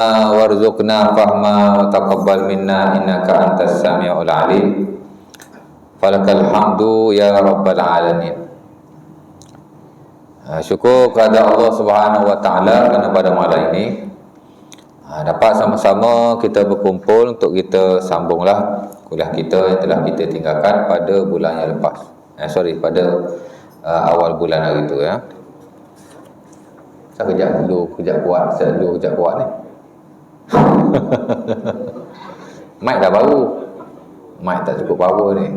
warzuqna fahma wa taqabbal minna innaka antas samiul alim. Falakal hamdu ya rabbal alamin. Syukur kepada Allah Subhanahu wa taala kerana pada malam ini dapat sama-sama kita berkumpul untuk kita sambunglah kuliah kita yang telah kita tinggalkan pada bulan yang lepas. Pada awal bulan hari itu ya. Saya kejap kuat ni. Mic dah baru. Mic tak cukup power ni.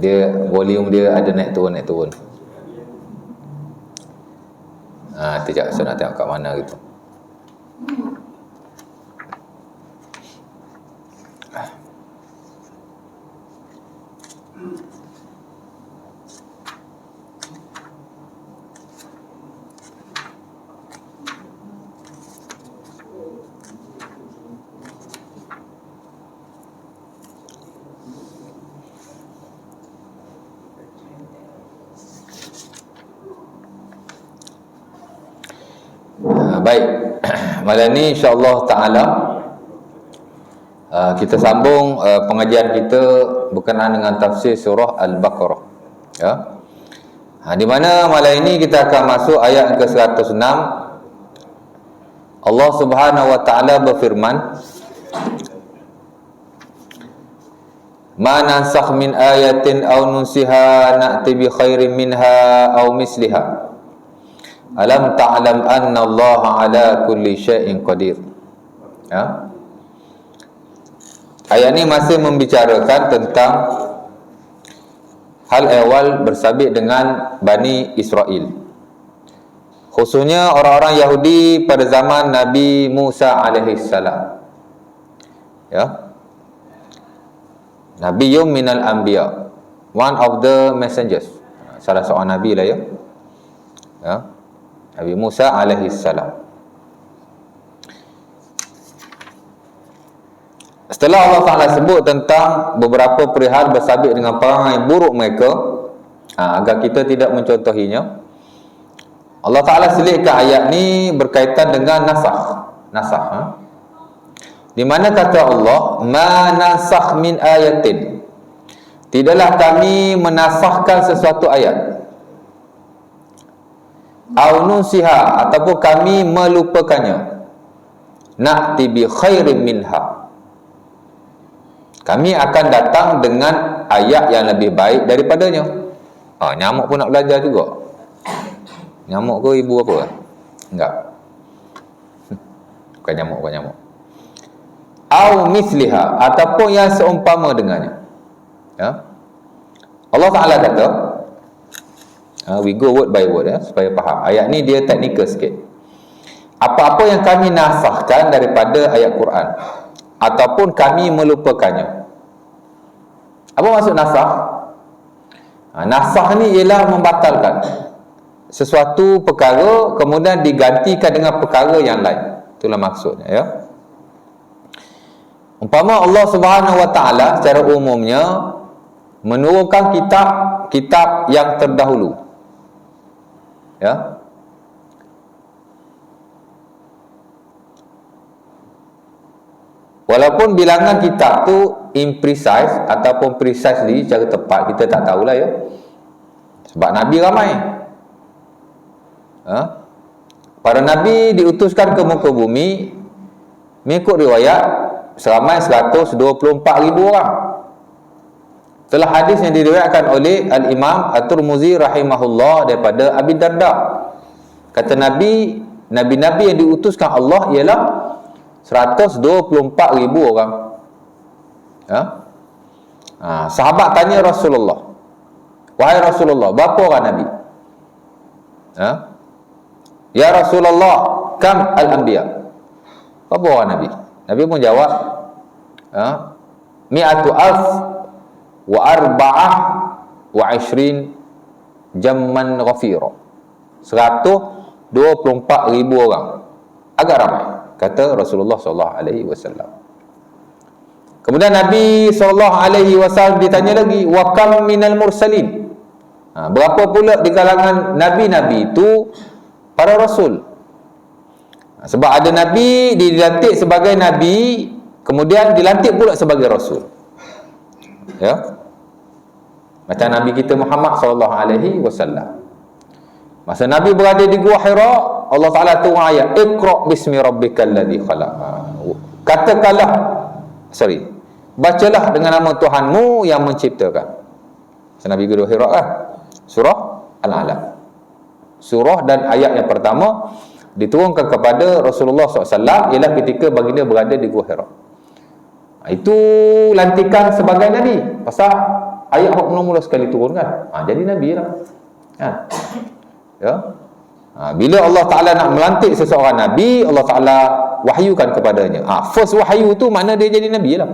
Dia volume dia ada naik turun. Sekejap saya nak tengok kat mana gitu. Baik, malam ni insya-Allah taala kita sambung pengajian kita berkenaan dengan tafsir surah Al-Baqarah. Ya. Di mana malam ini kita akan masuk ayat ke-106. Allah Subhanahu wa taala berfirman, "Ma nansakh min ayatin aw nunsiha na'ti bi khairin minha aw misliha. Alam ta'lam anna Allah ala kulli syai'in qadir." Ya. Ayat ini masih membicarakan tentang hal ehwal bersabit dengan Bani Israel, khususnya orang-orang Yahudi pada zaman Nabi Musa alaihissalam. Ya. Nabiyyun minal anbiya, one of the messengers, salah seorang nabi lah ya. Ya. Nabi Musa alaihissalam. Setelah Allah Ta'ala sebut tentang beberapa perihal bersabit dengan perangai buruk mereka, agar kita tidak mencontohinya, Allah Ta'ala selitkan ayat ni berkaitan dengan nasakh. Di mana kata Allah, "Ma nansakh min ayatin." Tidaklah kami menasahkan sesuatu ayat. Au nunsiha, ataupun kami melupakannya. Na'ti bi khairin minha. Kami akan datang dengan ayat yang lebih baik daripadanya. Nyamuk pun nak belajar juga. Nyamuk ke ibu apa? Enggak. Bukan nyamuk. Au misliha, ataupun yang seumpama dengannya. Ya. Allah Ta'ala kata, we go word by word ya, supaya faham. Ayat ni dia teknikal sikit. Apa-apa yang kami nasahkan daripada ayat Quran, ataupun kami melupakannya. Apa maksud nasah? Nasah ni ialah membatalkan sesuatu perkara kemudian digantikan dengan perkara yang lain. Itulah maksudnya ya. Umpama Allah Subhanahu wa taala secara umumnya menurunkan kitab yang terdahulu. Ya. Walaupun bilangan kitab tu imprecise ataupun precisely secara tepat, kita tak tahulah ya. Sebab Nabi ramai. Para Nabi diutuskan ke muka bumi, mengikut riwayat seramai 124,000 orang. Telah hadis yang diriwayatkan oleh Al-Imam At-Tirmizi rahimahullah daripada Abi Darda. Kata Nabi, nabi-nabi yang diutuskan Allah ialah 124,000 orang. Ya? Sahabat tanya Rasulullah, "Wahai Rasulullah, berapa orang Nabi?" Ya Rasulullah, kam al-anbiya? Berapa orang Nabi? Nabi pun jawab, mi'atu alf wa arba'ah wa ishrin jamman ghafira. 124,000 orang. Agak ramai, kata Rasulullah SAW. Kemudian Nabi SAW ditanya lagi, wa kam minal mursalin? Berapa pula di kalangan nabi-nabi itu para rasul? Sebab ada Nabi dilantik sebagai Nabi, kemudian dilantik pula sebagai Rasul. Ya, macam Nabi kita Muhammad SAW. Masa Nabi berada di Gua Hira, Allah Ta'ala turun ayat, Iqra' bismi rabbikal ladzi khalaq. Bacalah dengan nama Tuhanmu yang menciptakan. Masa Nabi Gua Hira kan, surah Al-Alaq. Surah dan ayat yang pertama diturunkan kepada Rasulullah SAW ialah ketika baginda berada di Gua Hira. Itu lantikan sebagai Nabi. Pasal ayat mula-mula sekali turun kan. Jadi Nabi lah. Ya. Bila Allah Ta'ala nak melantik seseorang Nabi, Allah Ta'ala wahyukan kepadanya. First wahyu tu makna dia jadi Nabi lah.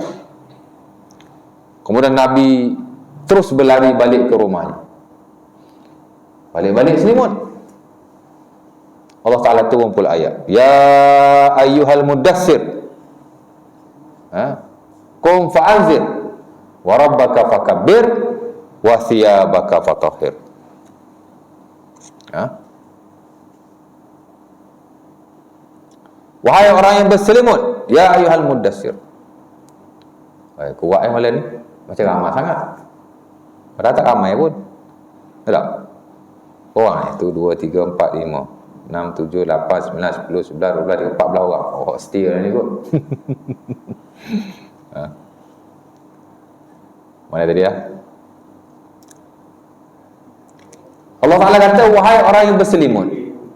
Kemudian Nabi terus berlari balik ke rumahnya. Balik-balik selimut. Allah Ta'ala turun pula ayat. Ya ayyuhal mudassir. Qum fa'anzir. Wa rabbaka fakabbir. Wa thiyabaka fatahhir. Wahai orang yang berselimut, ya ayyuhal mudassir. Kuat malam ni. Macam ramai sangat. Padahal tak ramai pun. Tak? Orang 1, 2, 3, 4, 5 6, 7, 8, 9, 10, 11, 12, 14 orang. Setia lah ni kot. Mana tadi ya? Allah Ta'ala kata, wahai orang yang berselimut,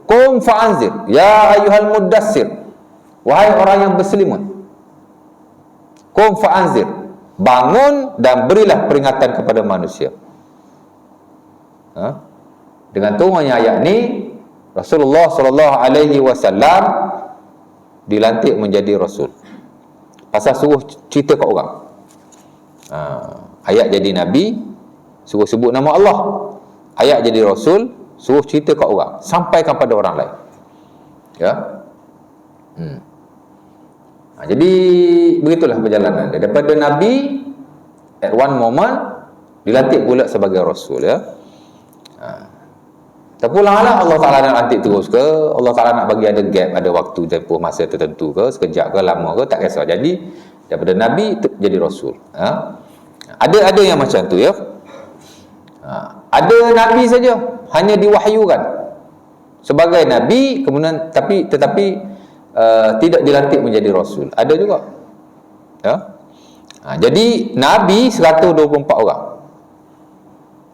qum fa'anzir, ya ayyuhal mudassir. Wahai orang yang berselimut, qum fa'anzir, bangun dan berilah peringatan kepada manusia. Dengan turunnya ayat ni, Rasulullah SAW dilantik menjadi Rasul. Pasal suruh cerita kat orang. Ayat jadi Nabi, suruh sebut nama Allah. Ayat jadi Rasul, suruh cerita kat orang, sampaikan pada orang lain. Ya. Jadi begitulah perjalanan daripada Nabi at one moment dilantik pula sebagai Rasul, ya. Terpulanglah Allah Ta'ala nak lantik terus ke, Allah Ta'ala nak bagi ada gap, ada waktu tempoh masa tertentu ke, sekejap ke, lama ke, tak kisah. Jadi daripada Nabi jadi Rasul. Ada yang macam tu, ya. Ada Nabi saja hanya diwahyukan sebagai Nabi, kemudian tetapi tidak dilantik menjadi Rasul. Ada juga, ya. Jadi Nabi 124 orang.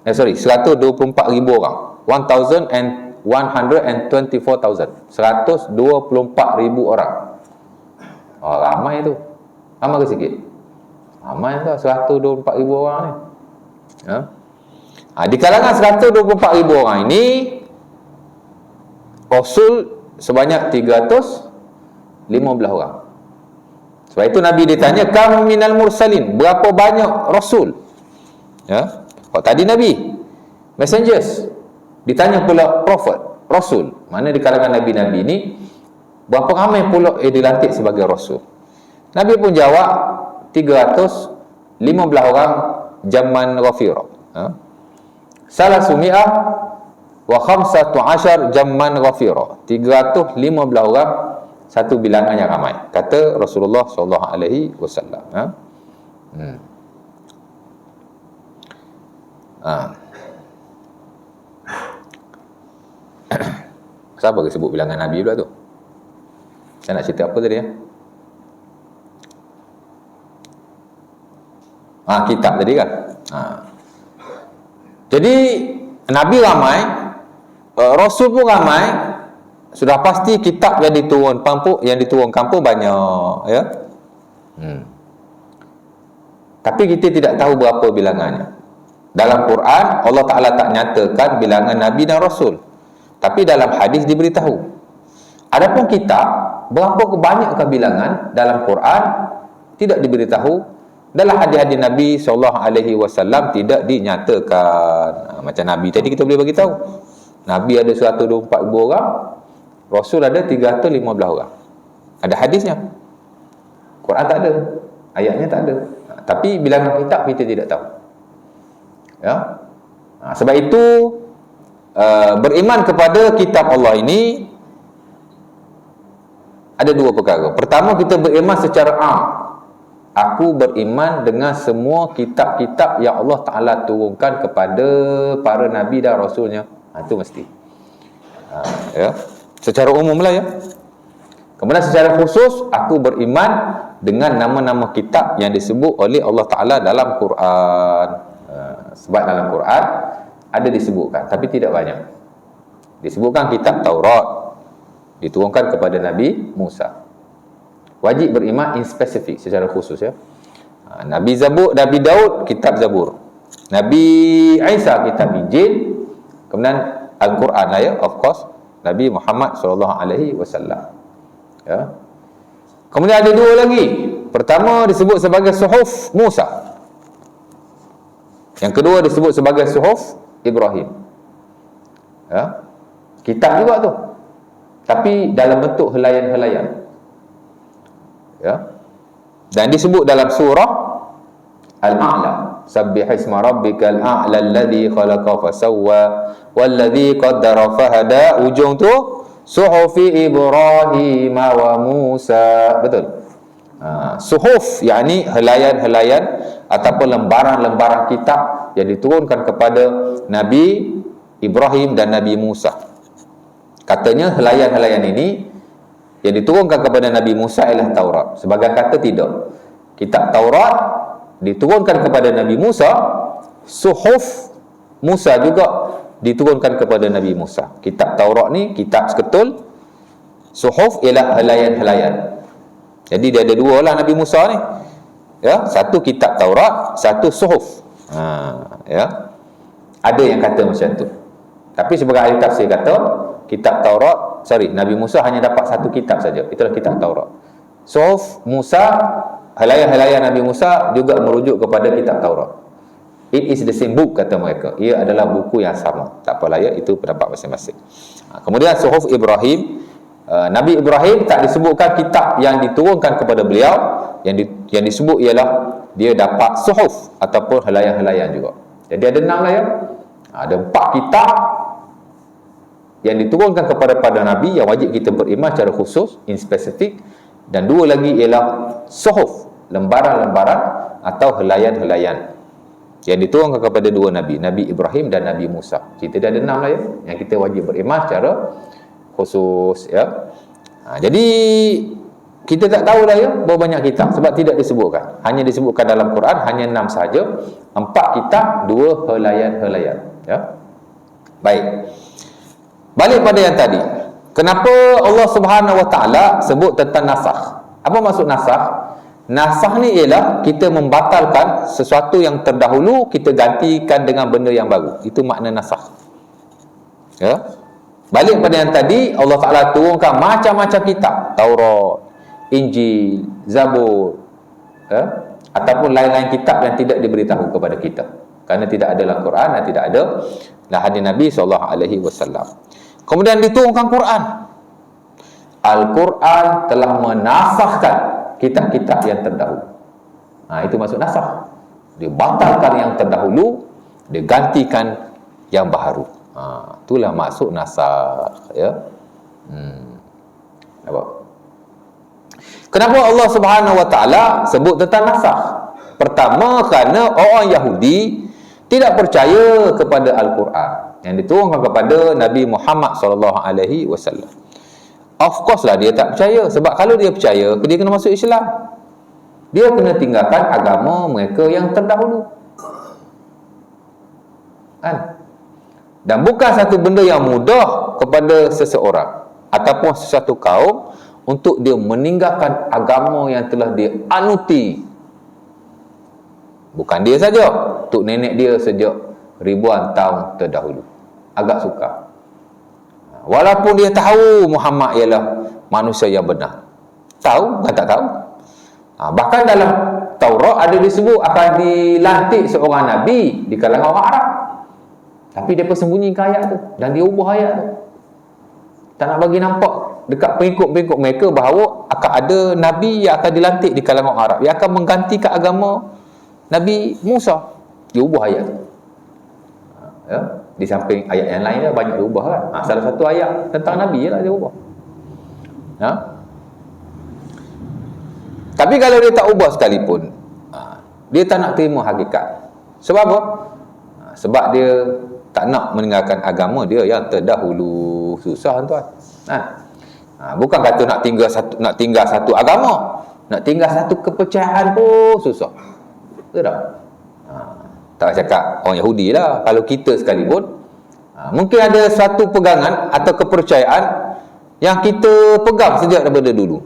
124,000 orang. 124,000 orang. Ramai tu. Ramai ke sikit? Ramai tu 124,000 orang ni. Ya. Di kalangan 124,000 orang ini, Rasul sebanyak 315 orang. Sebab itu Nabi ditanya, kam minal mursalin, berapa banyak Rasul? Ya. Kalau tadi Nabi, messengers. Ditanya pula prophet, Rasul. Mana di kalangan Nabi-Nabi ini, berapa ramai pula dilantik sebagai Rasul? Nabi pun jawab, 315 orang zaman Ghafira. Salah sumi'ah wa khamsatu ashar zaman Ghafira. 315 orang, satu bilangan yang ramai, kata Rasulullah SAW. Siapa ke sebut bilangan Nabi pula tu? Saya nak cerita apa tadi ya? Kitab tadi kan? Jadi Nabi ramai, Rasul pun ramai. Sudah pasti kitab yang diturunkan pun banyak, ya. Tapi kita tidak tahu berapa bilangannya. Dalam Quran Allah Ta'ala tak nyatakan bilangan Nabi dan Rasul, tapi dalam hadis diberitahu. Adapun kitab, berapa kebanyakkah bilangan dalam Quran tidak diberitahu. Dalam hadis-hadis Nabi SAW tidak dinyatakan. Macam Nabi tadi kita boleh bagi tahu, Nabi ada 124,000 orang, Rasul ada 315 orang. Ada hadisnya. Quran tak ada, ayatnya tak ada. Tapi bilangan kitab kita tidak tahu. Ya. Sebab itu beriman kepada kitab Allah ini ada dua perkara. Pertama, kita beriman secara am. Aku beriman dengan semua kitab-kitab yang Allah Ta'ala turunkan kepada para Nabi dan Rasulnya. Itu mesti. Ya. Secara umum lah ya. Kemudian secara khusus, aku beriman dengan nama-nama kitab yang disebut oleh Allah Ta'ala dalam Quran. Sebab dalam Quran ada disebutkan, tapi tidak banyak. Disebutkan kitab Taurat diturunkan kepada Nabi Musa. Wajib beriman in spesifik, secara khusus ya. Nabi Daud, kitab Zabur. Nabi Isa, kitab Injil. Kemudian Al-Quran lah ya, of course, Nabi Muhammad SAW. Ya. Kemudian ada dua lagi. Pertama disebut sebagai Suhuf Musa. Yang kedua disebut sebagai Suhuf Ibrahim. Ya. Kitab juga tu, tapi dalam bentuk helaian-helaian. Ya. Dan disebut dalam surah Al-A'la, Sabbihisma rabbikal a'la alladhi khalaqa fasawwa walladhi qaddara fahada. Ujung tu Suhufi Ibrahim wa Musa. Betul. Suhuf yakni helaian-helaian ataupun lembaran-lembaran kitab yang diturunkan kepada Nabi Ibrahim dan Nabi Musa. Katanya helaian-helaian ini yang diturunkan kepada Nabi Musa ialah Taurat. Sebagian kata tidak. Kitab Taurat diturunkan kepada Nabi Musa, Suhuf Musa juga diturunkan kepada Nabi Musa. Kitab Taurat ni kitab seketul, Suhuf ialah helaian-helaian. Jadi dia ada dua lah Nabi Musa ni. Ya, satu kitab Taurat, satu Suhuf. Ya. Ada yang kata macam tu. Tapi sebagai ahli tafsir kata kitab Taurat, Nabi Musa hanya dapat satu kitab saja. Itulah kitab Taurat. Suhuf Musa, helaian-helaian Nabi Musa juga merujuk kepada kitab Taurat. It is the same book, kata mereka. Ia adalah buku yang sama. Tak apalah ya, itu pendapat masing-masing. Kemudian Suhuf Ibrahim, Nabi Ibrahim tak disebutkan kitab yang diturunkan kepada beliau. Yang disebut ialah dia dapat suhuf ataupun helaian-helaian juga. Jadi ada 6 lah ya. Ada 4 kitab yang diturunkan kepada Nabi yang wajib kita beriman secara khusus, in spesifik. Dan 2 lagi ialah suhuf, lembaran-lembaran atau helaian-helaian yang diturunkan kepada 2 Nabi, Nabi Ibrahim dan Nabi Musa. Kita dah ada 6 lah ya, yang kita wajib beriman secara khusus ya. Jadi kita tak tahu lah ya berapa banyak kitab, sebab tidak disebutkan. Hanya disebutkan dalam Quran hanya 6 sahaja. 4 kitab, 2 helaian-helaian ya. Baik. Balik pada yang tadi. Kenapa Allah Subhanahu Wa Taala sebut tentang nasakh? Apa maksud nasakh? Nasakh ni ialah kita membatalkan sesuatu yang terdahulu, kita gantikan dengan benda yang baru. Itu makna nasakh. Ya. Balik pada yang tadi, Allah Ta'ala turunkan macam-macam kitab. Taurat, Injil, Zabur, ya? Ataupun lain-lain kitab yang tidak diberitahu kepada kita. Kerana tidak ada dalam Quran dan tidak ada dalam hadis Nabi SAW. Kemudian diturunkan Quran. Al-Quran telah menasakhkan kitab-kitab yang terdahulu. Itu maksud nasakh. Dia batalkan yang terdahulu, dia gantikan yang baru. Itulah maksud nasakh ya. Nampak? Kenapa Allah Subhanahu Wa Taala sebut tentang nasakh? Pertama, kerana orang Yahudi tidak percaya kepada Al-Quran yang diturunkan kepada Nabi Muhammad SAW. Of course lah dia tak percaya. Sebab kalau dia percaya, dia kena masuk Islam. Dia kena tinggalkan agama mereka yang terdahulu. Kan? Dan bukan satu benda yang mudah kepada seseorang ataupun sesuatu kaum untuk dia meninggalkan agama yang telah dia anuti. Bukan dia saja, tok nenek dia sejak ribuan tahun terdahulu. Agak sukar. Walaupun dia tahu Muhammad ialah manusia yang benar. Tahu, bukan tak tahu. Bahkan dalam Taurat ada disebut akan dilantik seorang Nabi di kalangan orang Arab. Tapi dia persembunyikan ayat tu dan dia ubah ayat tu. Tak nak bagi nampak dekat pengikut-pengikut mereka bahawa akan ada Nabi yang akan dilantik di kalangan orang Arab, yang akan menggantikan agama Nabi Musa. Dia ubah ayat tu. Ya? Di samping ayat yang lain banyak dia ubah kan. Salah satu ayat tentang Nabi je lah dia ubah. Ya? Tapi kalau dia tak ubah sekalipun, dia tak nak terima hakikat. Sebab apa? Sebab dia tak nak meninggalkan agama dia yang terdahulu. Susah tuan. Bukan kata nak tinggal satu agama, nak tinggal satu kepercayaan pun susah. Betul tak? Tak cakap orang Yahudi lah. Kalau kita sekalipun, mungkin ada satu pegangan atau kepercayaan yang kita pegang sejak daripada dulu.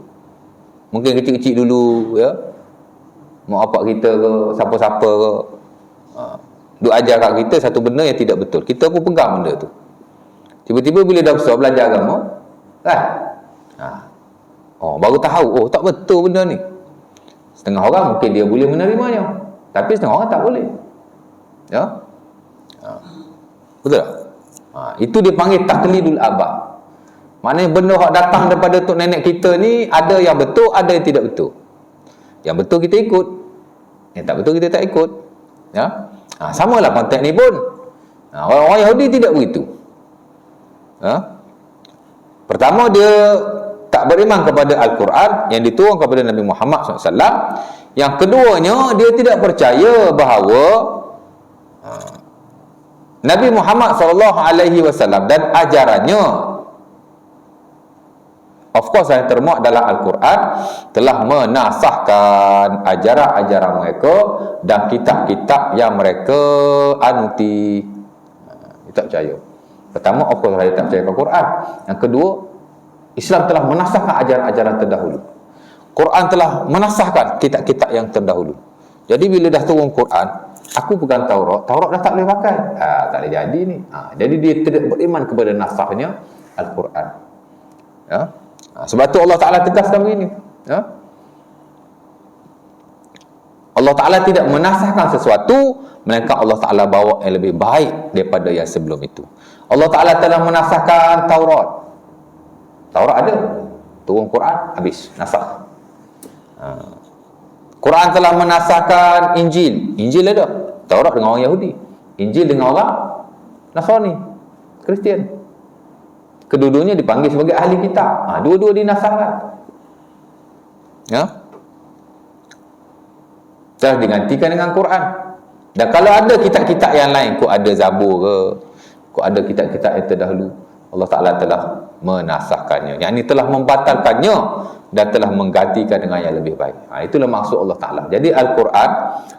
Mungkin kecil-kecil dulu, ya, mak bapak kita ke, siapa-siapa ke, duk ajar kat kita satu benda yang tidak betul. Kita pun pegang benda tu. Tiba-tiba bila dah besar belajar agama, kan? Baru tahu, tak betul benda ni. Setengah orang mungkin dia boleh menerimanya, tapi setengah orang tak boleh. Ya? Betul tak? Itu dipanggil taklidul aba. Maknanya benda yang datang daripada tok nenek kita ni, ada yang betul, ada yang tidak betul. Yang betul kita ikut, yang tak betul kita tak ikut. Ya? Samalah konteks ni pun. Orang-orang Yahudi tidak begitu. Pertama, dia tak beriman kepada Al-Quran yang diturunkan kepada Nabi Muhammad SAW. Yang keduanya, dia tidak percaya bahawa Nabi Muhammad SAW dan ajarannya, of course yang termuat dalam Al-Quran, telah menasahkan ajaran-ajaran mereka dan kitab-kitab yang mereka anuti. Dia tak percaya. Pertama, of course dia tak percaya ke Quran. Yang kedua, Islam telah menasahkan ajaran-ajaran terdahulu. Quran telah menasahkan kitab-kitab yang terdahulu. Jadi bila dah turun Quran, aku pegang Taurat dah tak boleh pakai. Tak boleh jadi ni. Jadi dia tidak beriman kepada nasahnya Al-Quran. Ya? Sebab tu Allah Ta'ala tegaskan begini. Ya? Allah Ta'ala tidak menasahkan sesuatu, melainkan Allah Ta'ala bawa yang lebih baik daripada yang sebelum itu. Allah Ta'ala telah menasahkan Taurat. Taurat ada, turun Quran, habis, nasah. Quran telah menasahkan Injil. Injil ada, Taurat dengan orang Yahudi, Injil dengan orang Nasrani, Kristian. Kedua-duanya dipanggil sebagai ahli kitab. Dua-dua dinasahkan. Ya? Telah digantikan dengan Quran. Dan kalau ada kitab-kitab yang lain, kok ada Zabur ke, kok ada kitab-kitab yang terdahulu, Allah Ta'ala telah menasahkannya. Yang ini telah membatalkannya dan telah menggantikan dengan yang lebih baik. Itulah maksud Allah Ta'ala. Jadi Al-Quran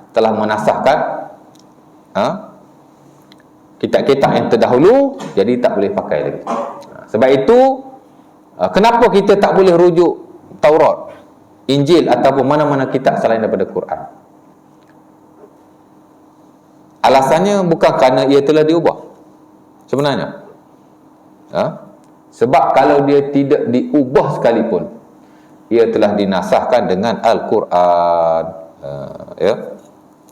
telah menasahkan kitab-kitab yang terdahulu, jadi tak boleh pakai lagi. Sebab itu, kenapa kita tak boleh rujuk Taurat, Injil ataupun mana-mana kitab selain daripada Quran? Alasannya bukan kerana ia telah diubah sebenarnya. Sebab kalau dia tidak diubah sekalipun, ia telah dinasahkan dengan Al-Quran. Ya.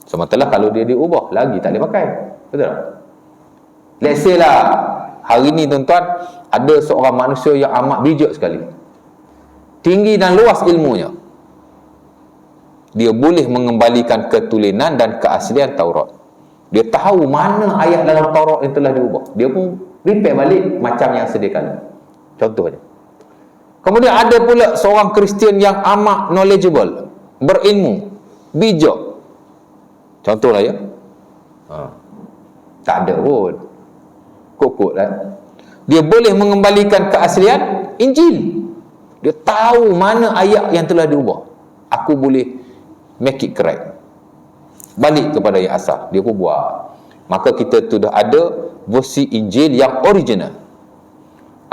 Sementara kalau dia diubah, lagi tak boleh pakai. Betul tak? Let's say lah, hari ni tuan-tuan, ada seorang manusia yang amat bijak sekali, tinggi dan luas ilmunya. Dia boleh mengembalikan ketulinan dan keaslian Taurat. Dia tahu mana ayat dalam Taurat yang telah diubah. Dia pun repair balik macam yang sedia kala. Contohnya. Kemudian ada pula seorang Kristian yang amat knowledgeable, berilmu, bijak. Contohlah ya. Tak ada pun. Kokok lah. Dia boleh mengembalikan keaslian Injil. Dia tahu mana ayat yang telah diubah. Aku boleh make it correct, balik kepada yang asal. Dia pun buat. Maka kita sudah ada versi Injil yang original,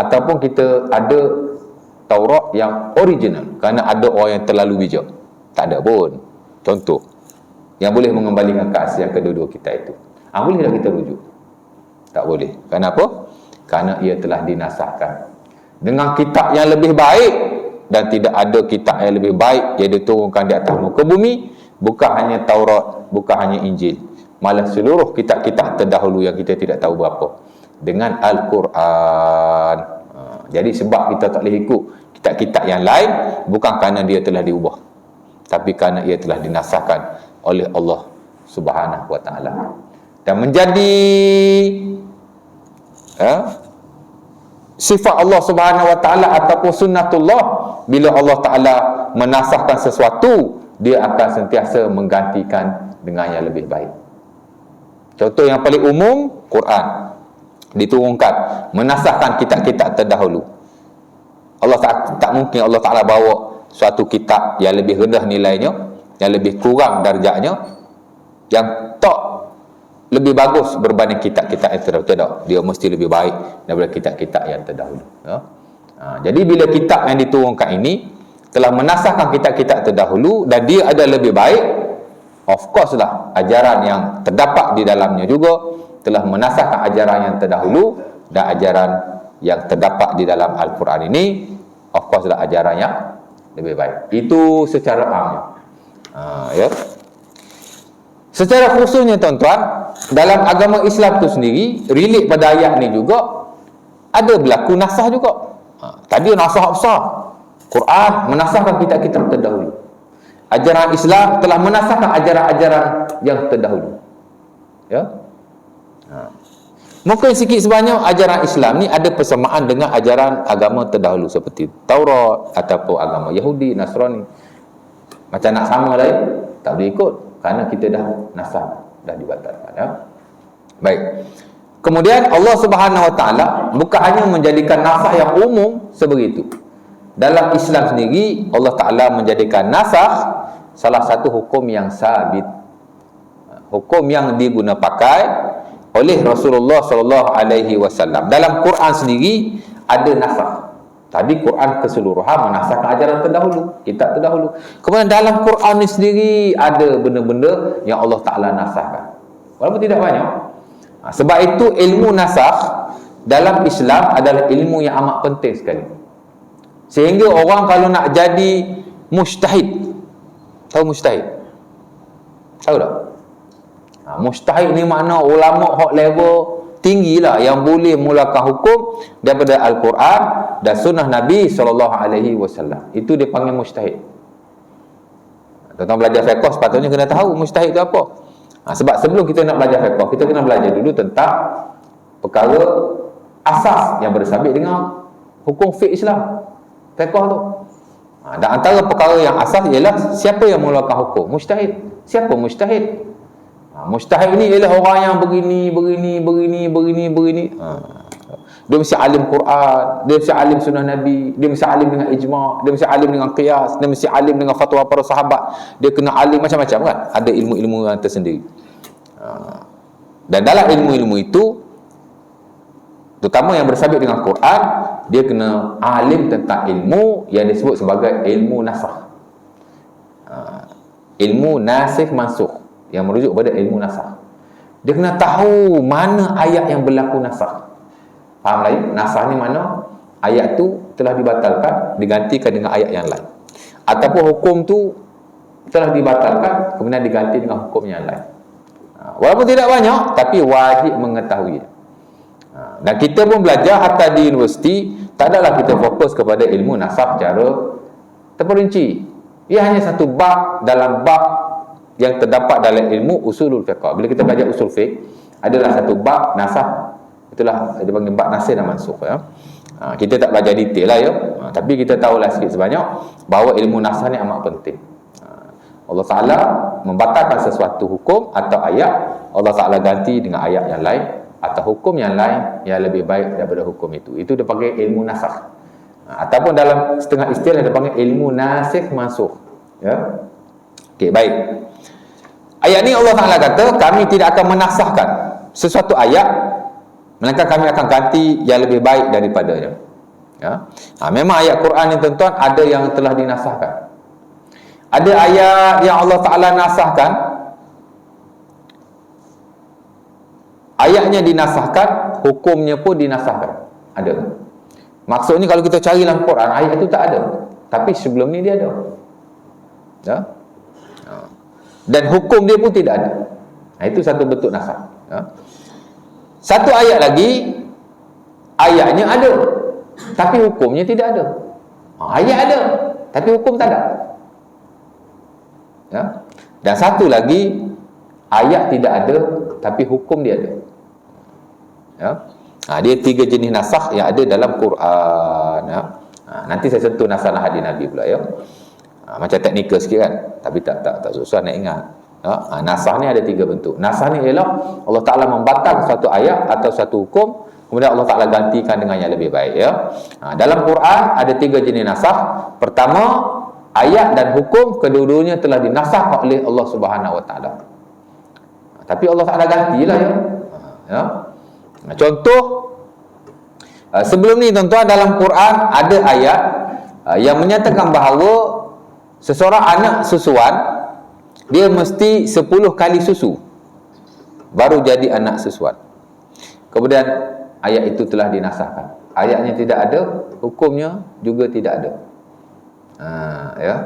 ataupun kita ada Taurat yang original, kerana ada orang yang terlalu bijak. Tak ada pun. Contoh yang boleh mengembalikan keaslian kedua-dua kita itu. Boleh tak kita rujuk? Tak boleh. Kenapa? Kerana ia telah dinasahkan dengan kitab yang lebih baik, dan tidak ada kitab yang lebih baik yang diturunkan di atas muka bumi. Bukan hanya Taurat, bukan hanya Injil, malah seluruh kitab-kitab terdahulu yang kita tidak tahu berapa, dengan Al-Quran. Jadi sebab kita tak boleh ikut kitab-kitab yang lain, bukan kerana dia telah diubah, tapi kerana ia telah dinasahkan oleh Allah Subhanahu wa ta'ala, dan menjadi sifat Allah Subhanahu wa taala ataupun sunnatullah, bila Allah Taala menasahkan sesuatu, dia akan sentiasa menggantikan dengan yang lebih baik. Contoh yang paling umum, Quran diturunkan menasahkan kitab-kitab terdahulu. Allah tak mungkin Allah Taala bawa suatu kitab yang lebih rendah nilainya, yang lebih kurang darjatnya, yang tak lebih bagus berbanding kitab-kitab yang terdahulu. Tidak, dia mesti lebih baik daripada kitab-kitab yang terdahulu, ya? Jadi bila kitab yang diturunkan ini telah menasahkan kitab-kitab terdahulu dan dia ada lebih baik, of course lah ajaran yang terdapat di dalamnya juga telah menasahkan ajaran yang terdahulu, dan ajaran yang terdapat di dalam Al-Quran ini of course lah ajaran yang lebih baik. Itu secara amnya. Ya. Secara khususnya tuan-tuan, dalam agama Islam itu sendiri, relate pada ayat ni juga, ada berlaku nasah juga. Tadi nasah besar, Quran menasahkan kitab-kitab terdahulu. Ajaran Islam telah menasahkan ajaran-ajaran yang terdahulu, ya. Mungkin sikit sebanyak ajaran Islam ni ada persamaan dengan ajaran agama terdahulu seperti Taurat ataupun agama Yahudi, Nasrani. Macam nak sama lain, tak boleh ikut kerana kita dah nasah, dah dibatalkan, ya. Baik. Kemudian Allah Subhanahu wa taala bukan hanya menjadikan nasah yang umum sebegitu. Dalam Islam sendiri Allah Taala menjadikan nasah salah satu hukum yang sabit, hukum yang diguna pakai oleh Rasulullah sallallahu alaihi wasallam. Dalam Quran sendiri ada nasah. Tadi Quran keseluruhan menasahkan ajaran terdahulu, kitab terdahulu. Kemudian dalam Quran ni sendiri ada benda-benda yang Allah Taala nasahkan, walaupun tidak banyak. Sebab itu ilmu nasakh dalam Islam adalah ilmu yang amat penting sekali. Sehingga orang kalau nak jadi mujtahid, tahu mujtahid? Tahu tak? Mujtahid ni makna ulama hak level tinggi lah, yang boleh mulakan hukum daripada Al-Quran dan sunnah Nabi SAW. Itu dia panggil mujtahid. Tuan-tuan belajar fiqh sepatutnya kena tahu mujtahid itu apa. Sebab sebelum kita nak belajar fiqh, kita kena belajar dulu tentang perkara asas yang bersabit dengan hukum fiqh Islam, fiqh tu. Dan antara perkara yang asas ialah siapa yang mengeluarkan hukum? Mujtahid. Siapa mujtahid? Mujtahid ni ialah orang yang begini. Dia mesti alim Quran, dia mesti alim sunnah Nabi, dia mesti alim dengan ijma', dia mesti alim dengan qiyas, dia mesti alim dengan fatwa para sahabat, dia kena alim macam-macam kan. Ada ilmu-ilmu yang tersendiri. Dan dalam ilmu-ilmu itu, terutama yang bersabit dengan Quran, dia kena alim tentang ilmu yang disebut sebagai ilmu nasakh. Ilmu nasikh mansukh, yang merujuk pada ilmu nasakh. Dia kena tahu mana ayat yang berlaku nasakh. Faham lain? Nasakh ni mana ayat tu telah dibatalkan, digantikan dengan ayat yang lain, ataupun hukum tu telah dibatalkan kemudian diganti dengan hukum yang lain. Walaupun tidak banyak, tapi wajib mengetahui. Dan kita pun belajar hatta di universiti, tak adalah kita fokus kepada ilmu nasakh secara terperinci. Ia hanya satu bab dalam bab yang terdapat dalam ilmu usulul fiqh. Bila kita belajar usul fiqh, adalah satu bab nasakh. Itulah dia panggil bab nasikh dan mansukh, ya. Kita tak belajar detail lah, ya. Tapi kita tahulah sikit sebanyak bahawa ilmu nasakh ni amat penting. Allah Ta'ala membatalkan sesuatu hukum atau ayat, Allah Ta'ala ganti dengan ayat yang lain atau hukum yang lain yang lebih baik daripada hukum itu. Itu dia panggil ilmu nasakh. Ataupun dalam setengah istilah dia panggil ilmu nasikh mansukh, ya. Okey, baik. Ayat ni Allah Ta'ala kata kami tidak akan menasahkan sesuatu ayat melainkan kami akan ganti yang lebih baik daripadanya, ya. Memang ayat Quran ni tuan-tuan ada yang telah dinasahkan. Ada ayat yang Allah Ta'ala nasahkan, ayatnya dinasahkan, hukumnya pun dinasahkan. Ada. Maksudnya kalau kita cari dalam Quran, ayat itu tak ada, tapi sebelum ni dia ada, ya. Dan hukum dia pun tidak ada. Itu satu bentuk nasakh, ya. Satu ayat lagi, ayatnya ada tapi hukumnya tidak ada. Ayat ada tapi hukum tak ada, ya. Dan satu lagi, ayat tidak ada tapi hukum dia ada, ya. Dia 3 jenis nasakh yang ada dalam Quran. Nanti saya sentuh nasakh hadis Nabi pula ya. Macam teknikal sikit kan, tapi tak susah nak ingat. Nasakh ni ada 3 bentuk. Nasakh ni ialah Allah Taala membatalkan suatu ayat atau satu hukum, kemudian Allah Taala gantikan dengan yang lebih baik ya. Dalam Quran ada 3 jenis nasakh. Pertama, ayat dan hukum kedua-duanya telah dinasakh oleh Allah Subhanahu Wa Taala. Tapi Allah Taala gantilah ya. Contoh sebelum ni tuan-tuan, dalam Quran ada ayat yang menyatakan bahawa seseorang anak susuan dia mesti 10 kali susu baru jadi anak susuan. Kemudian ayat itu telah dinasahkan. Ayatnya tidak ada, hukumnya juga tidak ada. Ya.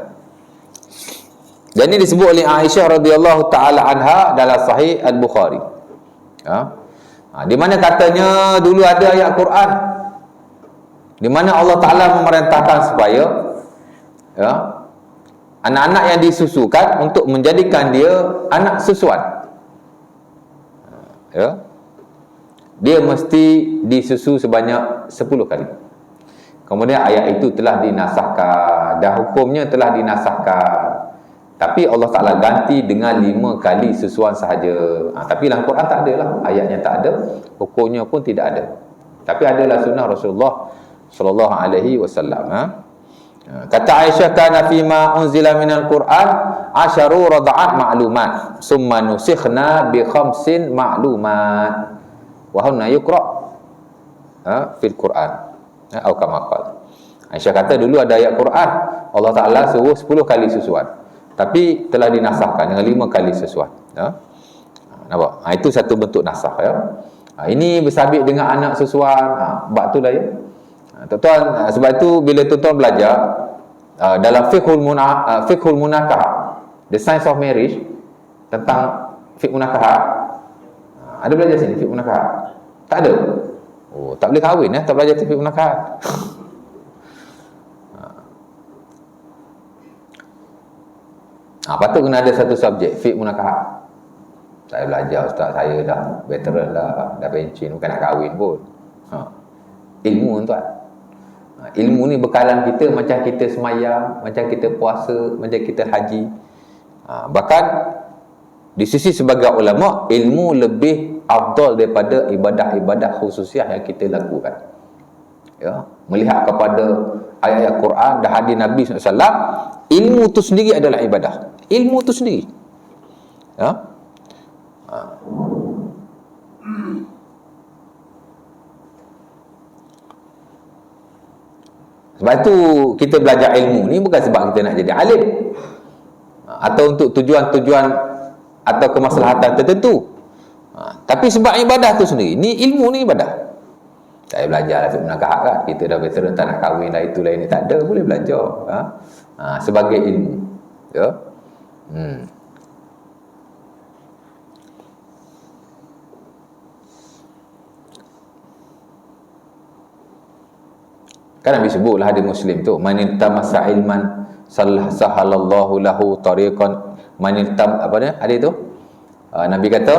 Dan ini disebut oleh Aisyah radhiyallahu taala anha dalam Sahih Al-Bukhari. Di mana katanya dulu ada ayat Quran di mana Allah Taala memerintahkan supaya anak-anak yang disusukan untuk menjadikan dia anak susuan. Dia mesti disusu sebanyak 10 kali. Kemudian ayat itu telah dinasahkan dan hukumnya telah dinasahkan. Tapi Allah Ta'ala ganti dengan 5 kali susuan sahaja. Tapi dalam Quran tak ada lah. Ayatnya tak ada, hukumnya pun tidak ada. Tapi adalah sunnah Rasulullah sallallahu alaihi wasallam. Kata Aisyah, kana fima unzila minal Quran 10 rada'at ma'lumat summa nusikhna bi 5 ma'lumat wa hunna yuqra fil Quran. Atau kama qala. Aisyah kata dulu ada ayat Quran, Allah Taala suruh 10 kali susuan. Tapi telah dinasahkan dengan 5 kali susuan. Nampak? Itu satu bentuk nasakh ya. Ini bersabit dengan anak susuan. Bab tu lah ya. Tuan-tuan, sebab itu bila tuan-tuan belajar dalam fiqhul munakah, the science of marriage, tentang fiqh munakah, ada belajar sini fiqh munakah? Tak ada. Oh, tak boleh kahwin tak belajar fiqh munakah. Patut kena ada satu subjek fiqh munakah. Saya belajar, ustaz saya dah veteran lah, dah pencen, bukan nak kahwin pun. Ilmu tuan. Ilmu ni bekalan kita macam kita semayang, macam kita puasa, macam kita haji. Bahkan di sisi sebagai ulama, ilmu lebih afdal daripada ibadah-ibadah khususiah yang kita lakukan. Ya, melihat kepada ayat-ayat Quran dan hadis Nabi SAW, ilmu tu sendiri adalah ibadah. Ilmu tu sendiri. Ya. Sebab itu kita belajar ilmu ni bukan sebab kita nak jadi alim atau untuk tujuan-tujuan atau kemaslahatan tertentu, tapi sebab ibadah tu sendiri. Ni ilmu ni ibadah. Saya belajar lah nak kahak kan, kita dah veteran tak nak kahwin lah, itulah ini, tak ada, boleh belajar sebagai ilmu ya. Kan Nabi sebutlah hadis Muslim tu, man iltamasa ilman sahalallahu lahu tariqan, man iltam apa dia hadis tu, Nabi kata,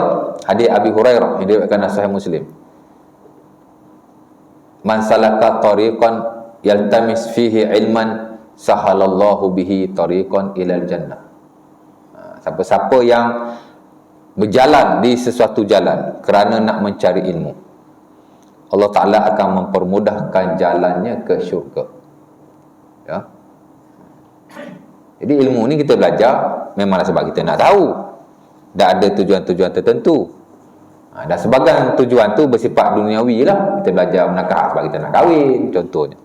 hadis Abi Hurairah yang diriwayatkan Sahih Muslim, man salaka tariqan yaltamis fihi ilman sahalallahu bihi tariqan ilal jannah. Siapa-siapa yang berjalan di sesuatu jalan kerana nak mencari ilmu, Allah Ta'ala akan mempermudahkan jalannya ke syurga. Ya. Jadi ilmu ni kita belajar memanglah sebab kita nak tahu. Dan ada tujuan-tujuan tertentu. Dan sebagian tujuan tu bersifat duniawi lah. Kita belajar menakah sebab kita nak kahwin, contohnya.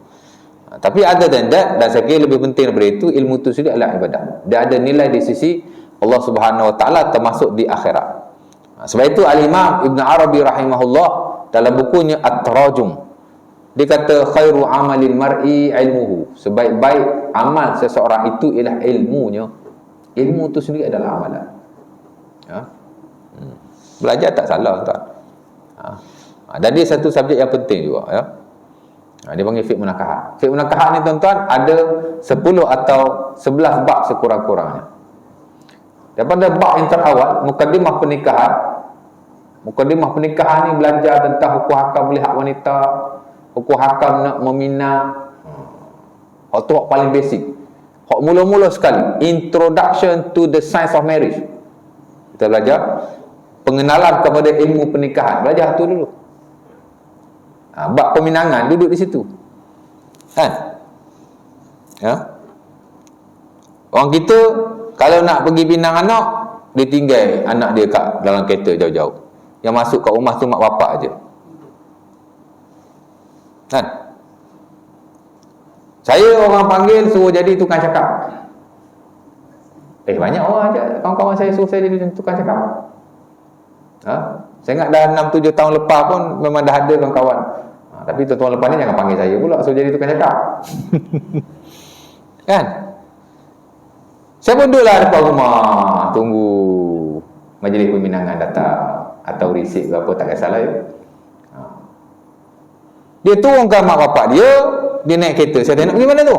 Tapi other than that, dan saya kira lebih penting daripada itu, ilmu tu sendiri adalah ibadah. Dia ada nilai di sisi Allah Subhanahu Wa Ta'ala, termasuk di akhirat. Sebab itu Al-Imam Ibn Arabi rahimahullah dalam bukunya At-Tarajum, dia kata khairu amalil mar'i ilmuhu, sebaik-baik amal seseorang itu ialah ilmunya. Ilmu itu sendiri adalah amalan. Ya. Belajar tak salah tuan. Dan dia satu subjek yang penting juga ya. Dia panggil fiqh munakahat. Fiqh munakahat ni tuan-tuan ada 10 atau 11 bab sekurang-kurangnya. Daripada bab yang terawal, mukaddimah pernikahan, Mukadimah pernikahan ni belajar tentang hukum hakam melihat wanita, hukum hakam nak meminang. Hak tu hak paling basic. Hak mula-mula sekali, introduction to the science of marriage. Kita belajar pengenalan kepada ilmu pernikahan. Belajar tu dulu. Bab peminangan duduk di situ. Kan? Ya. Orang kita kalau nak pergi pinang anak, dia tinggal anak dia kat dalam kereta jauh-jauh. Yang masuk kat rumah tu mak bapak aje. Kan? Saya orang panggil suruh jadi tukang cakap. Banyak orang aja kawan-kawan saya suruh saya jadi tukang cakap. Saya ingat dah 6-7 tahun lepas pun memang dah ada kawan-kawan. Tapi tahun lepas ni jangan panggil saya pula suruh jadi tukang cakap. Kan? Saya pun duduklah depan rumah tunggu majlis peminangan datang atau risik ke apa, tak kisahlah ya. Dia turunkan mak bapak dia naik kereta. Saya tanya nak pergi mana tu?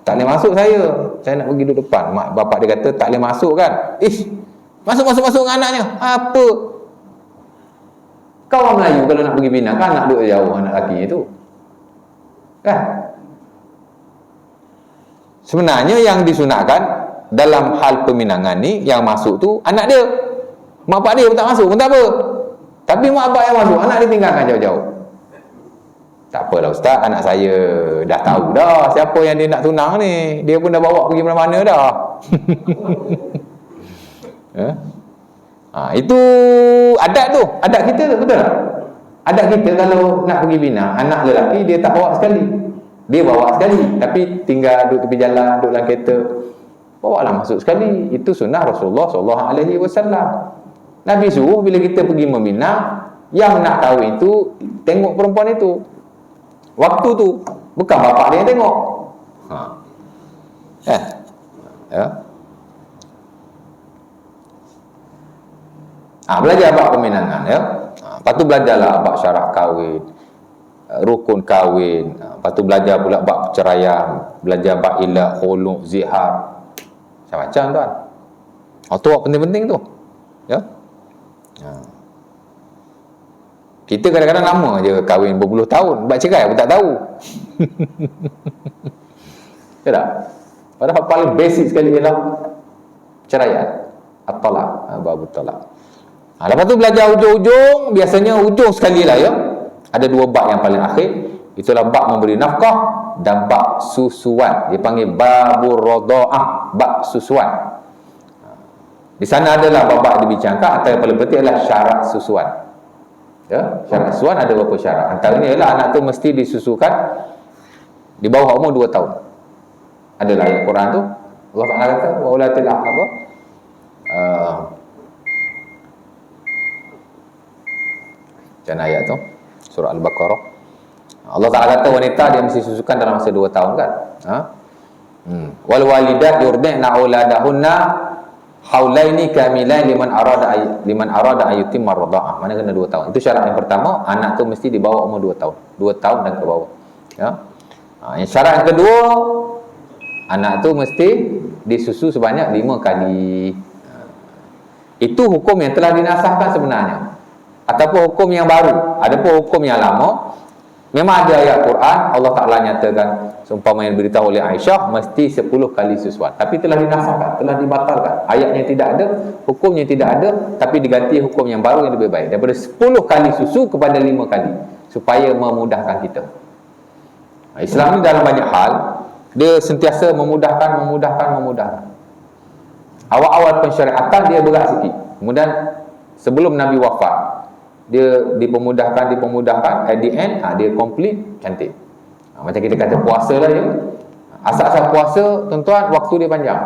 Tak boleh masuk saya nak pergi duduk depan. Mak bapak dia kata tak boleh masuk kan. Masuk dengan anaknya. Apa? Kau orang Melayu kalau nak pergi pinang kan nak duduk jauh anak lelaki tu. Kan? Sebenarnya yang disunatkan dalam hal peminangan ni yang masuk tu anak dia. Mak bapak dia pun tak masuk pun tak apa. Tapi mak bapak yang masuk, anak dia tinggalkan jauh-jauh. Tak apalah ustaz, anak saya dah tahu dah siapa yang dia nak tunang ni. Dia pun dah bawa pergi mana-mana dah. Itu adat tu, adat kita tu, betul tak? Adat kita kalau nak pergi pinang, anak lelaki dia tak bawa sekali. Dia bawa sekali, tapi tinggal duduk tepi jalan, duduk dalam kereta. Bawalah masuk sekali. Itu sunnah Rasulullah SAW. Nabi suruh bila kita pergi meminang, yang nak kahwin itu tengok perempuan itu. Waktu tu, bukan bapak dia yang tengok. Ya. Belajar bab peminangan ya. Lepas tu belajarlah bab syarat kahwin, rukun kahwin. Lepas tu belajar pula bab perceraian, belajar bab ilah, khulu', zihar. Macam-macam tuan. Tu penting-penting tu. Ya. Kita kadang-kadang lama je kahwin berpuluh tahun, buat cerai pun tak tahu. Ya tak? Padahal paling basic sekali ialah perceraian, at-talaq, bab talaq. Lepas tu belajar ujung-ujung, biasanya ujung sekali lah ya. Ada 2 bab yang paling akhir. Itulah bab memberi nafkah dan bab susuan. Dia panggil babur radha'ah, bab susuan. Di sana adalah bab dibincangkan, antara yang paling penting adalah syarat susuan. Ya, syarat susuan ada beberapa syarat. Antaranya ialah anak tu mesti disusukan di bawah umur 2 tahun. Adalah ayat Quran tu Allah Taala kata wa ulatil apa? Jangan ayat tu surah Al-Baqarah. Allah Taala kata wanita dia mesti susukan dalam masa 2 tahun kan? Wal walidat yurdi'na auladahunna haulaini kamilain liman arada ayutimma radha'ah. Mana kena 2 tahun. Itu syarat yang pertama, anak tu mesti di bawah umur 2 tahun. 2 tahun dan ke bawah. Ya. Yang syarat yang kedua, anak tu mesti disusu sebanyak 5 kali. Itu hukum yang telah dinasahkan sebenarnya. Ataupun hukum yang baru. Adapun hukum yang lama, memang ada ayat Quran Allah Ta'ala nyatakan seumpama yang diberitahu oleh Aisyah mesti 10 kali susuan, tapi telah dinasahkan, telah dibatalkan. Ayatnya tidak ada, hukumnya tidak ada, tapi diganti hukum yang baru yang lebih baik, daripada 10 kali susu kepada 5 kali, supaya memudahkan kita. Islam ni dalam banyak hal dia sentiasa memudahkan. Awal-awal pensyariatan dia berat sikit, kemudian sebelum Nabi wafat dia dipermudahkan, at the end dia complete, cantik. Macam kita kata puasa lah ya. Asal-asal puasa tuan-tuan, waktu dia panjang.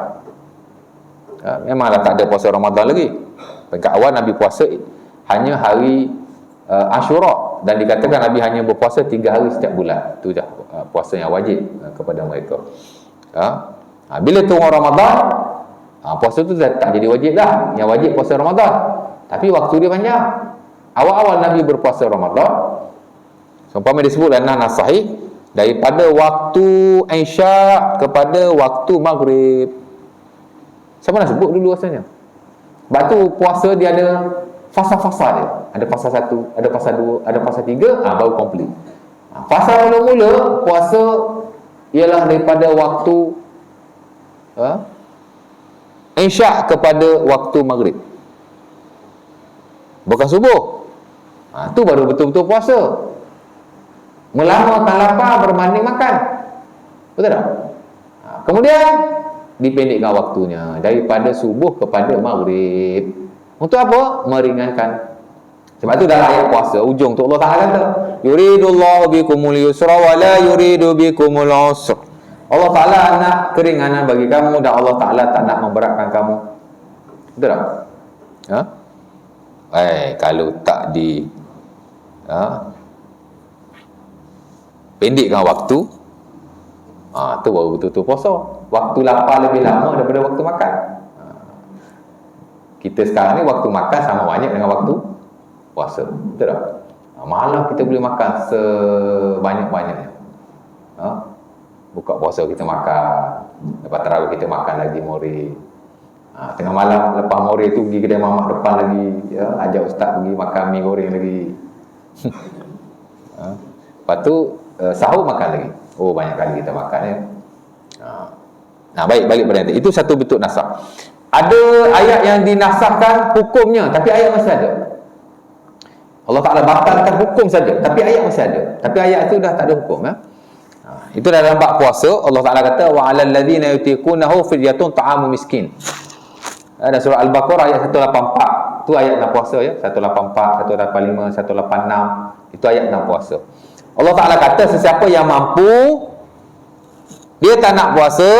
Memanglah tak ada puasa Ramadan lagi. Peringkat awal Nabi puasa hanya hari Ashura, dan dikatakan Nabi hanya berpuasa 3 hari setiap bulan. Itu je puasa yang wajib kepada mereka. Bila turun Ramadan, puasa tu tak jadi wajib dah. Yang wajib puasa Ramadan, tapi waktu dia panjang. Awal-awal Nabi berpuasa Ramadan, seumpama disebut dalam nas sahih, daripada waktu Isya kepada waktu Maghrib. Siapa nak sebut dulu rasanya? Sebab tu puasa dia ada fasa-fasa dia. Ada fasa 1, ada fasa 2, ada fasa 3, baru komplit. Fasa mula-mula puasa ialah daripada waktu Isyak kepada waktu maghrib, bukan subuh. Tu baru betul-betul puasa. Melamakan lapar berbanding makan. Betul tak? Kemudian dipendekkan waktunya daripada subuh kepada maghrib. Untuk apa? Meringankan. Sebab tu dalam ayat puasa ujung tu Allah Ta'ala kata, yuridullahu bikumul yusra wa la yuridu bikumul usra. Allah Ta'ala nak keringanan bagi kamu dan Allah Ta'ala tak nak memberatkan kamu. Betul tak? Kalau tak pendekkan waktu, tu baru betul-betul puasa. Waktu lapar lebih lama daripada waktu makan. Kita sekarang ni waktu makan sama banyak dengan waktu puasa. Betul tak? Malam kita boleh makan sebanyak-banyaknya. Buka puasa kita makan, lepas tarawih kita makan lagi mori. Tengah malam lepas mori tu pergi kedai mamak depan lagi, ajak ustaz pergi makan mi goreng lagi. Lepas tu sahur makan lagi. Banyak kali kita makan ya. Baik, balik pada nanti. Itu satu bentuk nasakh. Ada ayat yang dinasahkan hukumnya, tapi ayat masih ada. Allah Ta'ala batalkan hukum saja, tapi ayat masih ada. Tapi ayat itu dah tak ada hukum ya. Itu dalam bab puasa Allah Ta'ala kata wa 'alal ladzina yutiqunahu fidyatun ta'amu miskin. Ada surah Al-Baqarah ayat 184. Tu ayat tentang puasa ya, 184, 185, 186. Itu ayat tentang puasa. Allah Ta'ala kata sesiapa yang mampu, dia tak nak puasa,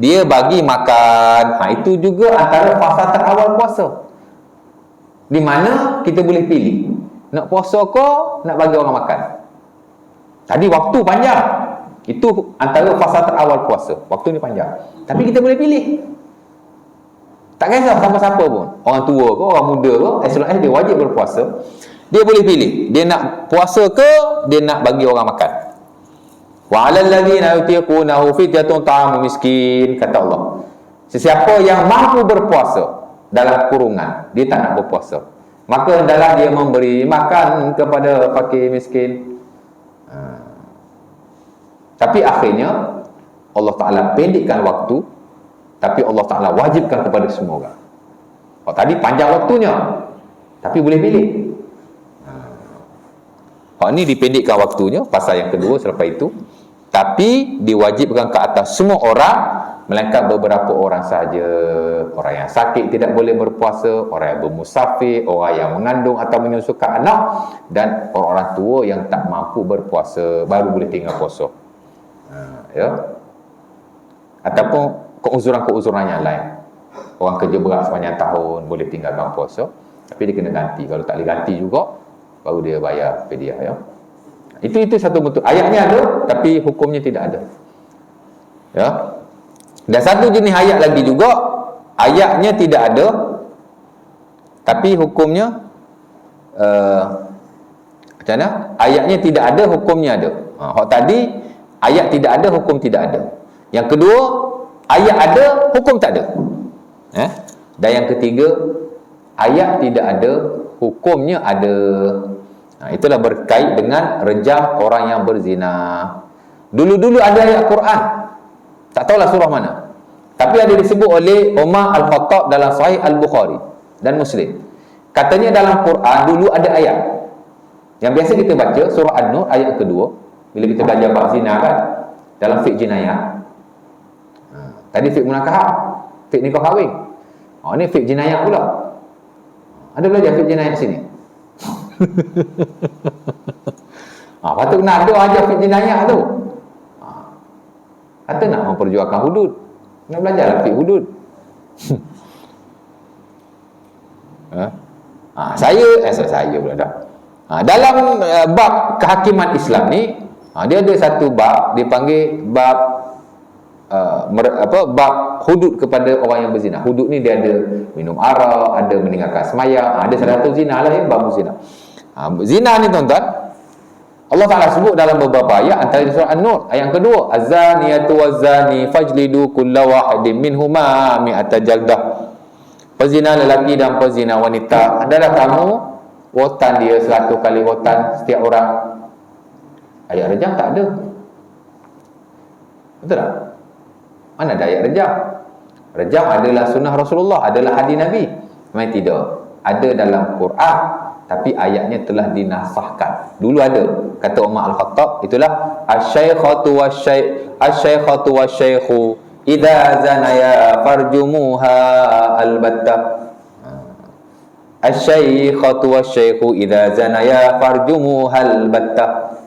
dia bagi makan. Itu juga antara fasa terawal puasa, di mana kita boleh pilih nak puasa ke nak bagi orang makan. Tadi waktu panjang, itu antara fasa terawal puasa. Waktu ni panjang, tapi kita boleh pilih. Tak kisah siapa-siapa pun, orang tua ke, orang muda ke, as long as dia wajib berpuasa, dia boleh pilih. Dia nak puasa ke, dia nak bagi orang makan. Wa 'alal ladzina yutiqunahu fidyatun ta'amu miskin, kata Allah. Sesiapa yang mampu berpuasa dalam kurungan, dia tak nak berpuasa, maka hendaklah dia memberi makan kepada fakir miskin. Tapi akhirnya Allah Ta'ala pendekkan waktu, tapi Allah Ta'ala wajibkan kepada semua orang. Tadi panjang waktunya, tapi boleh pilih. Ini dipendekkan waktunya, pasal yang kedua selepas itu, tapi diwajibkan ke atas semua orang, melainkan beberapa orang sahaja. Orang yang sakit tidak boleh berpuasa, orang yang bermusafir, orang yang mengandung atau menyusukan anak, dan orang-orang tua yang tak mampu berpuasa baru boleh tinggal puasa. Ya. Ataupun keuzuran-keuzuran yang lain. Orang kerja berat sepanjang tahun boleh tinggalkan puasa, tapi dia kena ganti. Kalau tak boleh ganti juga, baru dia bayar fidyah ya. Itu satu bentuk. Ayatnya ada, tapi hukumnya tidak ada. Ya. Dan satu jenis ayat lagi juga, ayatnya tidak ada, tapi hukumnya macam mana? Ayatnya tidak ada, hukumnya ada. Hak tadi ayat tidak ada, hukum tidak ada. Yang kedua, ayat ada, hukum tak ada. Dan yang ketiga, ayat tidak ada, hukumnya ada. Itulah berkait dengan rejam orang yang berzina. Dulu-dulu ada ayat Quran, tak tahulah surah mana, tapi ada disebut oleh Umar Al-Khattab dalam Sahih Al-Bukhari dan Muslim. Katanya dalam Quran dulu ada ayat yang biasa kita baca, surah An-Nur ayat kedua, bila kita belajar bab zina kan, dalam fiqh jinayah. Tadi fiqh munakahah, fiqh nikah kahwin. Ini fiqh jinayah pula. Ada belajar fiqh jinayah sini? Patut nak ada ajar fiqh jinayah tu. Kata nak memperjuangkan hudud, nak belajar lah fiqh hudud. Saya pula dah. Dalam bab kehakiman Islam ni, dia ada satu bab dipanggil bab bab hudud kepada orang yang berzina. Hudud ni dia ada minum arak, ada meninggalkan semayang, ada salah satu zina lah ya, bab zina. Zina ni tuan-tuan, Allah Ta'ala sebut dalam beberapa ayat, antara surah An-Nur ayat kedua, az-zaniyatu waz-zani fajlidu kulla wahidin minhuma mi'ata jaldah. pezina lelaki dan pezina wanita, adalah kamu wotan dia 100 kali wotan setiap orang? Ayat rejam tak ada. Betul tak? Mana ada ayat rejam? Rejam adalah sunnah Rasulullah, adalah hadis Nabi. Memang tidak. Ada dalam Quran, tapi ayatnya telah dinasahkan. Dulu ada, kata Umar Al-Khattab, itulah asy-syaikhatu wasy-syaikhu idza zanaya farjumuha albattah. Asy-syaikhatu wasy-syaikhu idza zanaya farjumuha albattah.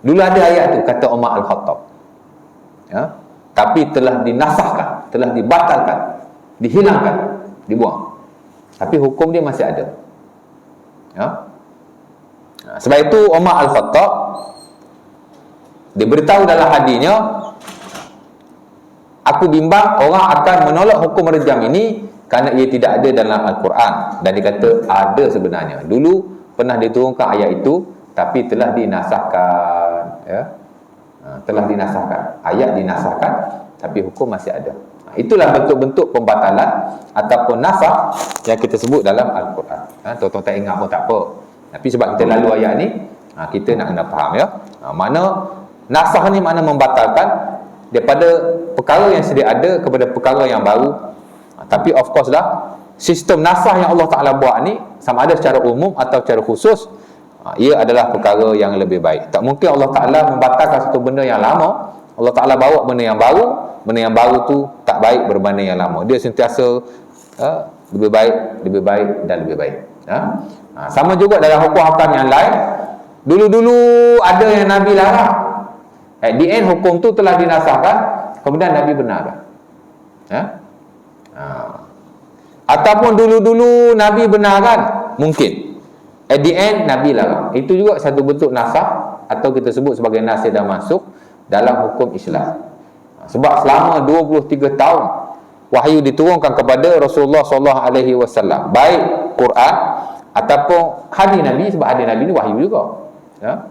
Dulu ada ayat tu, kata Umar Al-Khattab. Ya? Tapi telah dinasahkan, telah dibatalkan, dihilangkan, dibuang. Tapi hukum dia masih ada. Ya? Sebab itu Umar Al-Khattab diberitahu dalam hadisnya, aku bimbang orang akan menolak hukum rejam ini kerana ia tidak ada dalam Al-Quran. Dan dia kata ada sebenarnya. Dulu pernah diturunkan ayat itu, tapi telah dinasahkan. Ya? Telah dinasahkan. Ayat dinasahkan, tapi hukum masih ada. Itulah bentuk-bentuk pembatalan ataupun nasakh yang kita sebut dalam Al-Quran. Tuan-tuan tak ingat pun tak apa. Tapi sebab kita lalu ayat ni, kita nak kena faham, ya. Mana nasakh ni makna membatalkan daripada perkara yang sedia ada kepada perkara yang baru. Tapi of course lah, sistem nasakh yang Allah Ta'ala buat ni, sama ada secara umum atau secara khusus, ia adalah perkara yang lebih baik. Tak mungkin Allah Ta'ala membatalkan satu benda yang lama. Allah Ta'ala bawa benda yang baru tu tak baik berbanding yang lama. Dia sentiasa lebih baik dan lebih baik. Sama juga dalam hukum hakam yang lain. Dulu-dulu ada yang Nabi larang, at the end hukum tu telah dinasahkan, kemudian Nabi benarkan. Ataupun dulu-dulu Nabi benarkan, mungkin at the end Nabi larang. Itu juga satu bentuk nasakh, atau kita sebut sebagai nasih dan mansukh dalam hukum Islam. Sebab selama 23 tahun wahyu diturunkan kepada Rasulullah SAW, baik Quran ataupun hadis Nabi. Sebab hadis Nabi ni wahyu juga, ya?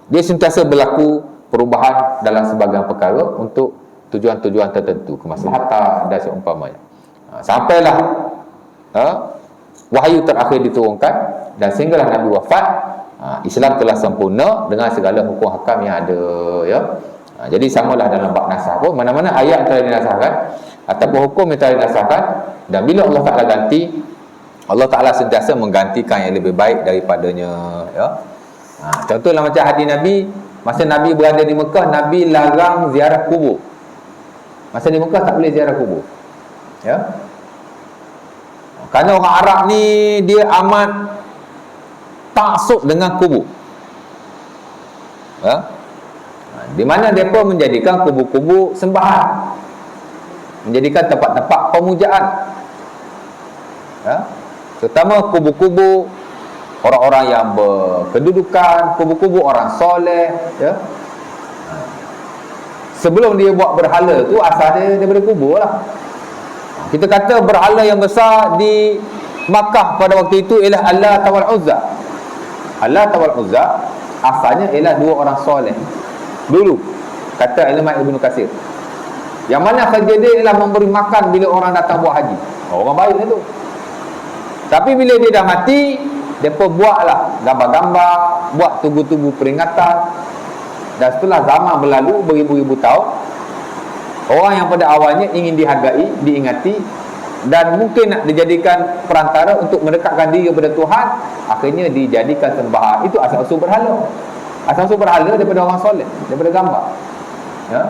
Dia sentiasa berlaku perubahan dalam sebahagian perkara untuk tujuan-tujuan tertentu, kemaslahatan dan seumpamanya. Sampailah wahyu terakhir diturunkan, dan sehinggalah Nabi wafat, Islam telah sempurna dengan segala hukum hakam yang ada, ya. Jadi samalah dalam bab nasakh pun, mana-mana ayat telah dinasahkan ataupun hukum yang telah dinasahkan, dan bila Allah Ta'ala ganti, Allah Ta'ala sentiasa menggantikan yang lebih baik daripadanya, ya. Contohlah macam hadis Nabi, masa Nabi berada di Mekah, Nabi larang ziarah kubur. Masa di Mekah tak boleh ziarah kubur, ya. Kerana orang Arab ni dia amat taksub dengan kubur, ya. Di mana mereka menjadikan kubur-kubur sembahan, menjadikan tempat-tempat pemujaan, ya. Terutama kubur-kubur orang-orang yang berkedudukan, kubur-kubur orang soleh, ya. Sebelum dia buat berhala tu, asal dia daripada kubur lah. Kita kata berhala yang besar di Makkah pada waktu itu ialah Allat wal Uzza. Allat wal Uzza asalnya ialah dua orang soleh dulu, kata ulama Ibnu Katsir, yang mana kerja dia ialah memberi makan bila orang datang buat haji. Orang baik tu. Tapi bila dia dah mati, mereka buatlah gambar-gambar, buat tugu-tugu peringatan. Dan setelah zaman berlalu beribu-ribu tahun, orang yang pada awalnya ingin dihargai, diingati, dan mungkin nak dijadikan perantara untuk mendekatkan diri kepada Tuhan, akhirnya dijadikan sembahan. Itu asal-usul berhala. Asal-usul berhala daripada orang soleh, daripada gambar, ya.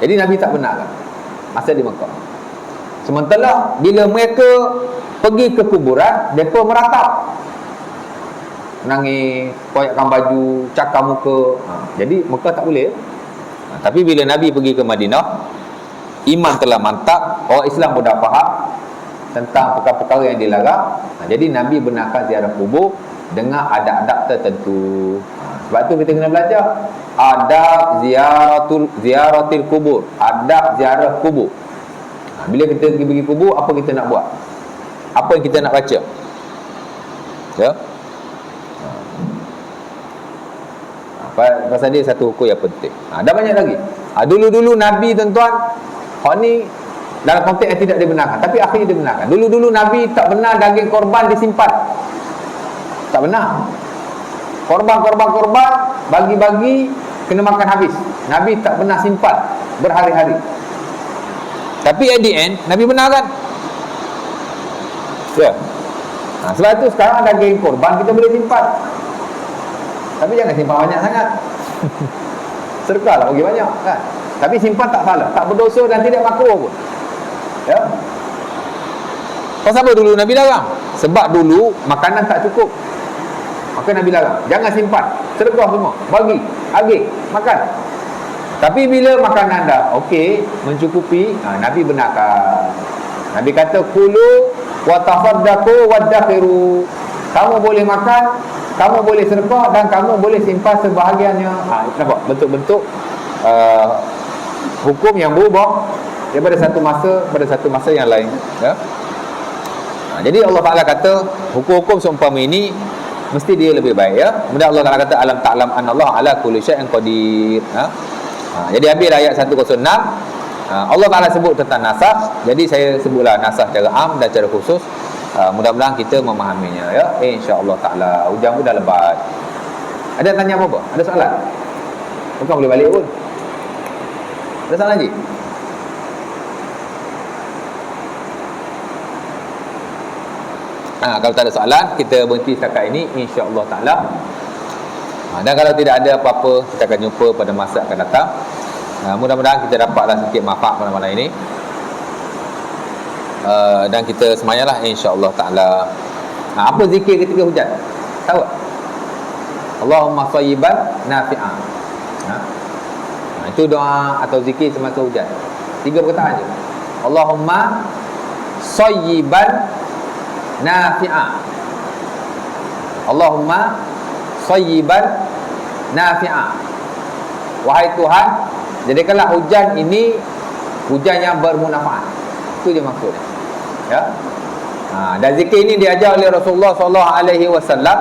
Jadi Nabi tak benarkan masa di Mekah. Sementara bila mereka pergi ke kuburan, mereka meratap, nangis, koyakkan baju, cakar muka. Jadi Mekah tak boleh. Tapi bila Nabi pergi ke Madinah, iman telah mantap, orang Islam pun dah faham tentang perkara-perkara yang dilarang. Jadi Nabi benarkan ziarah kubur dengan adab-adab tertentu. Sebab tu kita kena belajar adab ziaratil kubur, adab ziarah kubur. Bila kita pergi kubur, apa kita nak buat? Apa yang kita nak baca? Ya. Pasal dia satu hukum yang penting. Dah banyak lagi. Dulu-dulu Nabi, tuan-tuan, hak ni dalam konteks yang tidak dibenarkan, tapi akhirnya dibenarkan. Dulu-dulu Nabi tak benar daging korban disimpan, tak benar. Korban, bagi-bagi, kena makan habis. Nabi tak pernah simpan berhari-hari. Tapi at the end, Nabi benarkan. Ya. Sebab itu sekarang daging korban kita boleh simpan. Tapi jangan simpan banyak sangat. Sedekah lah bagi banyak kan. Tapi simpan tak salah, tak berdosa dan tidak makruh pun. Ya. Pasal apa dulu Nabi larang? Sebab dulu makanan tak cukup. Maka Nabi larang, jangan simpan, sedekah semua, bagi, agih, makan. Tapi bila makanan dah okey, mencukupi, Nabi benarkan. Nabi kata kulu wa tasaddaqu wadakhiru. Kamu boleh makan, kamu boleh sedekah dan kamu boleh simpan sebahagiannya. Nampak bentuk-bentuk hukum yang berubah daripada satu masa pada satu masa yang lain, ya. Jadi Allah Taala kata hukum-hukum seumpama ini mesti dia lebih baik, ya. Kemudian Allah Taala kata alam ta'lam anallahu ala kulli syai'in qadir. Jadi habis ayat 106. Allah Taala sebut tentang nasakh. Jadi saya sebutlah nasakh secara am dan secara khusus. Mudah-mudahan kita memahaminya, ya. Insya-Allah taala. Hujan pun dah lebat. Ada tanya apa-apa? Ada soalan? Bukan boleh balik pun. Ada soalan lagi? Kalau tak ada soalan, kita berhenti setakat ini, insya-Allah taala. Dan kalau tidak ada apa-apa, kita akan jumpa pada masa akan datang. Mudah-mudahan kita dapatlah sedikit manfaat pada malam ini. Dan kita semayanglah insya-Allah taala. Apa zikir ketika hujan? Tahu tak? Allahumma sayyiban nafi'an. Itu doa atau zikir semasa hujan. 3 perkataan je. Allahumma sayyiban nafi'an. Allahumma sayyiban nafi'an. Wahai Tuhan, jadikanlah hujan ini hujan yang bermanfaat. Itu dia maksudnya, ya. Dan zikir ini diajar oleh Rasulullah SAW.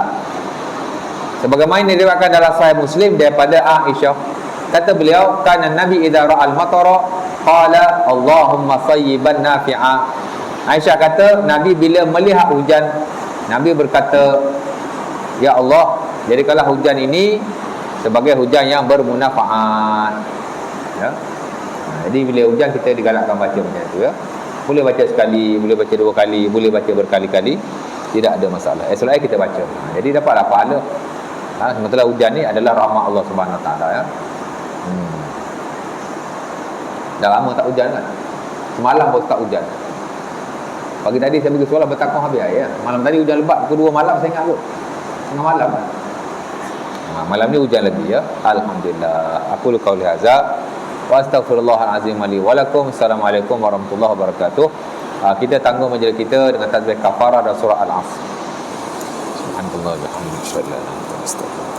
Sebagaimana diriwayatkan dalam Sahih Muslim daripada Aisyah, kata beliau, kana Nabi idza ra'al matara qala Allahumma sayyiban nafi'a. Aisyah kata Nabi bila melihat hujan, Nabi berkata, ya Allah, jadikanlah hujan ini sebagai hujan yang bermanfaat, ya. Jadi bila hujan kita digalakkan baca macam tu, ya. Boleh baca sekali, boleh baca 2 kali, boleh baca berkali-kali, tidak ada masalah. Esok kita baca. Jadi dapatlah pahala. Sementara hujan ni adalah rahmat Allah Subhanahu Wa Taala, ya. Dah lama tak hujan kan? Semalam baru tak hujan. Pagi tadi saya pergi sekolah bertakung habis air, ya. Malam tadi hujan lebat, pukul 2 malam saya ingat kot. Tengah malam. Malam ni hujan lebih, ya. Alhamdulillah. Aku qauli hadza wa astaghfirullahalazim li wa lakum. Assalamualaikum warahmatullahi wabarakatuh. Kita tanggung majlis kita dengan tasbih kafarah dan surah Al-Asr. Subhanallah wa bihamdihi, asyhadu an la ilaha illa anta, astaghfirullah.